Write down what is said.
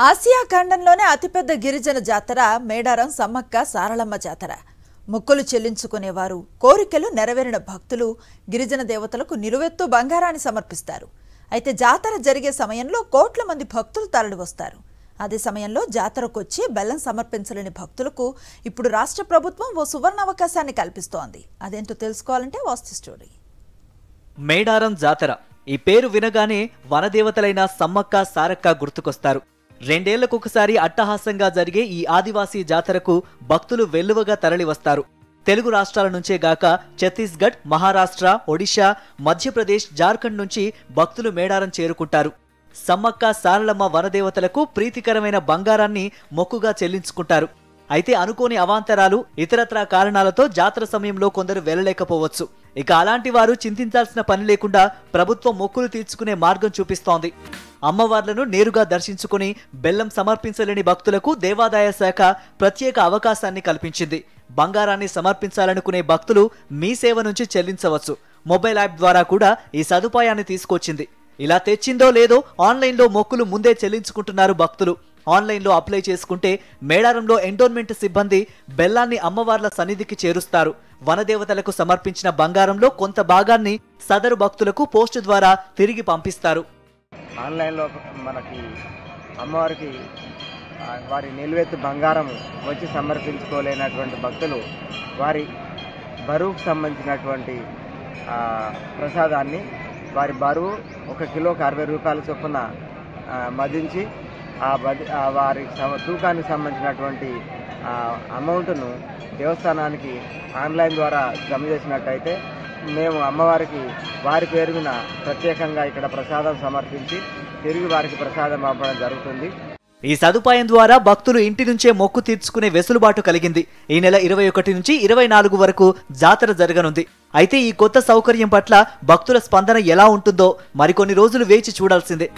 Asia ఖండంలోనే అతిపెద్ద గిరిజన జాతర మేడారం సమ్మక్క సారలమ్మ జాతర. మొక్కులు చెల్లించుకునేవారు, కోరికలు నెరవేరిన భక్తులు గిరిజన దేవతలకు నిలువెత్తు బంగారాన్ని సమర్పిస్తారు. అయితే జాతర జరిగే సమయంలో కోట్ల మంది భక్తులు తరలివస్తారు. అదే సమయంలో జాతరకొచ్చి బెల్లం సమర్పించలేని భక్తులకు ఇప్పుడు రాష్ట్ర ప్రభుత్వం ఓ సువర్ణ అవకాశాన్ని కల్పిస్తోంది. అదేంటో తెలుసుకోవాలంటే వాస్తు స్టోరీ. మేడారం జాతర ఈ పేరు వినగానే వనదేవతలైన సమ్మక్క సారక్క గుర్తుకొస్తారు. రెండేళ్లకొకసారి అట్టహాసంగా జరిగే ఈ ఆదివాసీ జాతరకు భక్తులు వెల్లువగా తరలివస్తారు. తెలుగు రాష్ట్రాల నుంచే గాక ఛత్తీస్గఢ్, మహారాష్ట్ర, ఒడిశా, మధ్యప్రదేశ్, జార్ఖండ్ నుంచి భక్తులు మేడారం చేరుకుంటారు. సమ్మక్క సారలమ్మ వనదేవతలకు ప్రీతికరమైన బంగారాన్ని మొక్కుగా చెల్లించుకుంటారు. అయితే అనుకోని అవాంతరాలు, ఇతరత్రా కారణాలతో జాతర సమయంలో కొందరు వెళ్లలేకపోవచ్చు. ఇక అలాంటి వారు చింతించాల్సిన పని లేకుండా ప్రభుత్వం మొక్కులు తీర్చుకునే మార్గం చూపిస్తోంది. అమ్మవార్లను నేరుగా దర్శించుకుని బెల్లం సమర్పించలేని భక్తులకు దేవాదాయ శాఖ ప్రత్యేక అవకాశాన్ని కల్పించింది. బంగారాన్ని సమర్పించాలనుకునే భక్తులు మీ సేవ నుంచి చెల్లించవచ్చు. మొబైల్ యాప్ ద్వారా కూడా ఈ సదుపాయాన్ని తీసుకొచ్చింది. ఇలా తెచ్చిందో లేదో ఆన్లైన్లో మొక్కులు ముందే చెల్లించుకుంటున్నారు భక్తులు. ఆన్లైన్లో అప్లై చేసుకుంటే మేడారంలో ఎండోన్మెంట్ సిబ్బంది బెల్లాన్ని అమ్మవార్ల సన్నిధికి చేరుస్తారు. వనదేవతలకు సమర్పించిన బంగారంలో కొంత భాగాన్ని సదరు భక్తులకు పోస్టు ద్వారా తిరిగి పంపిస్తారు. ఆన్లైన్లో మనకి అమ్మవారికి వారి నిలువెత్తు బంగారం వచ్చి సమర్పించుకోలేనటువంటి భక్తులు వారి బరువుకు సంబంధించినటువంటి ప్రసాదాన్ని వారి బరువు 1 కిలోకి 60 రూపాయల చొప్పున మదించి వారి తూకానికి సంబంధించినటువంటి అమౌంట్ను దేవస్థానానికి ఆన్లైన్ ద్వారా జమ చేసినట్టయితే మేము అమ్మవారికి వారి పేరు మీద ప్రత్యేకంగా ఇక్కడ ప్రసాదం సమర్పించి తిరిగి వారికి ప్రసాదం పంపడం జరుగుతుంది. ఈ సదుపాయం ద్వారా భక్తులు ఇంటి నుంచే మొక్కు తీర్చుకునే వెసులుబాటు కలిగింది. ఈ నెల 21 నుంచి 24 వరకు జాతర జరగనుంది. అయితే ఈ కొత్త సౌకర్యం పట్ల భక్తుల స్పందన ఎలా ఉంటుందో మరికొన్ని రోజులు వేచి చూడాల్సిందే.